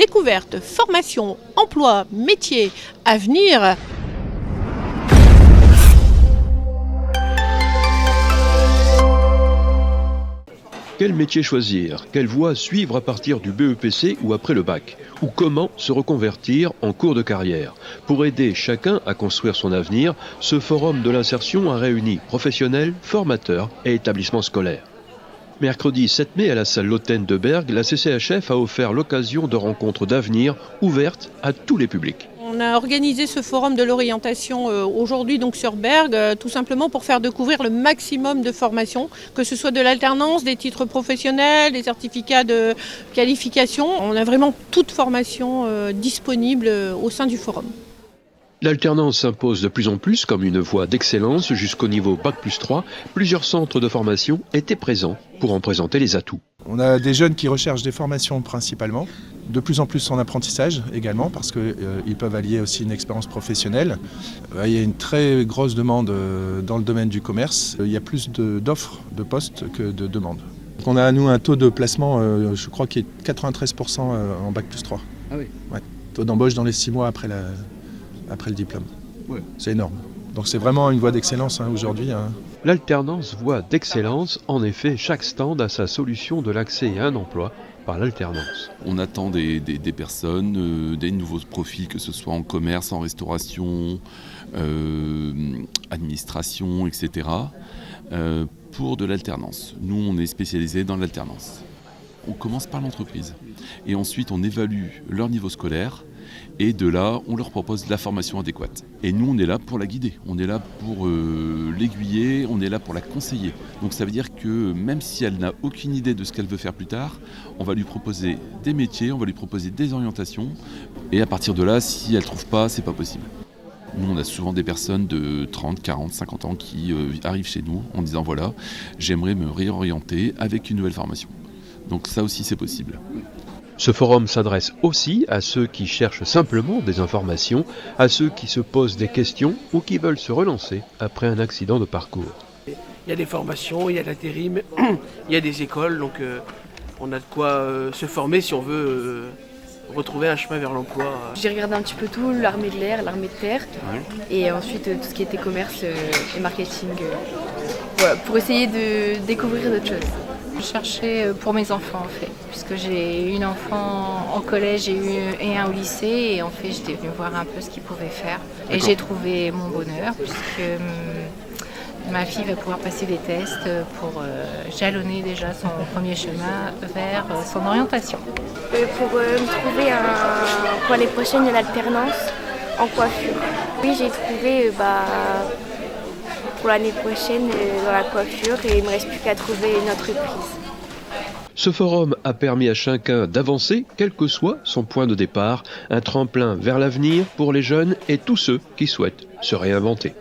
Découverte, formation, emploi, métier, avenir. Quel métier choisir? Quelle voie suivre à partir du BEPC ou après le bac? Ou comment se reconvertir en cours de carrière? Pour aider chacun à construire son avenir, ce forum de l'insertion a réuni professionnels, formateurs et établissements scolaires. Mercredi 7 mai à la salle Lotten de Bergues, la CCHF a offert l'occasion de rencontres d'avenir ouvertes à tous les publics. On a organisé ce forum de l'orientation aujourd'hui donc sur Bergues, tout simplement pour faire découvrir le maximum de formations, que ce soit de l'alternance, des titres professionnels, des certificats de qualification. On a vraiment toute formation disponible au sein du forum. L'alternance s'impose de plus en plus comme une voie d'excellence jusqu'au niveau Bac+3. Plusieurs centres de formation étaient présents pour en présenter les atouts. On a des jeunes qui recherchent des formations principalement, de plus en plus en apprentissage également parce qu'ils peuvent allier aussi une expérience professionnelle. Il y a une très grosse demande dans le domaine du commerce. Il y a plus d'offres de postes que de demandes. Donc on a nous un taux de placement, je crois, qui est 93% en Bac+3. Ah oui. Ouais. Taux d'embauche dans les 6 mois après le diplôme. Ouais. C'est énorme. Donc c'est vraiment une voie d'excellence aujourd'hui. L'alternance voie d'excellence, en effet, chaque stand a sa solution de l'accès à un emploi par l'alternance. On attend des personnes, des nouveaux profils, que ce soit en commerce, en restauration, administration, etc., pour de l'alternance. Nous, on est spécialisé dans l'alternance. On commence par l'entreprise et ensuite on évalue leur niveau scolaire. Et de là, on leur propose la formation adéquate. Et nous, on est là pour la guider, on est là pour l'aiguiller, on est là pour la conseiller. Donc ça veut dire que même si elle n'a aucune idée de ce qu'elle veut faire plus tard, on va lui proposer des métiers, on va lui proposer des orientations. Et à partir de là, si elle ne trouve pas, c'est pas possible. Nous, on a souvent des personnes de 30, 40, 50 ans qui arrivent chez nous en disant voilà, j'aimerais me réorienter avec une nouvelle formation. Donc ça aussi, c'est possible. Ce forum s'adresse aussi à ceux qui cherchent simplement des informations, à ceux qui se posent des questions ou qui veulent se relancer après un accident de parcours. Il y a des formations, il y a de l'intérim, il y a des écoles, donc on a de quoi se former si on veut retrouver un chemin vers l'emploi. J'ai regardé un petit peu tout, l'armée de l'air, l'armée de terre, et ensuite tout ce qui était commerce et marketing, voilà, pour essayer de découvrir d'autres choses. Je cherchais pour mes enfants en fait, puisque j'ai une enfant en collège et un au lycée, et en fait j'étais venue voir un peu ce qu'ils pouvaient faire. Et j'ai trouvé mon bonheur, puisque ma fille va pouvoir passer des tests pour jalonner déjà son premier chemin vers son orientation. Pour me trouver pour l'année prochaine de l'alternance en coiffure. Oui, j'ai trouvé pour l'année prochaine dans la coiffure et il ne me reste plus qu'à trouver une entreprise. Ce forum a permis à chacun d'avancer, quel que soit son point de départ, un tremplin vers l'avenir pour les jeunes et tous ceux qui souhaitent se réinventer.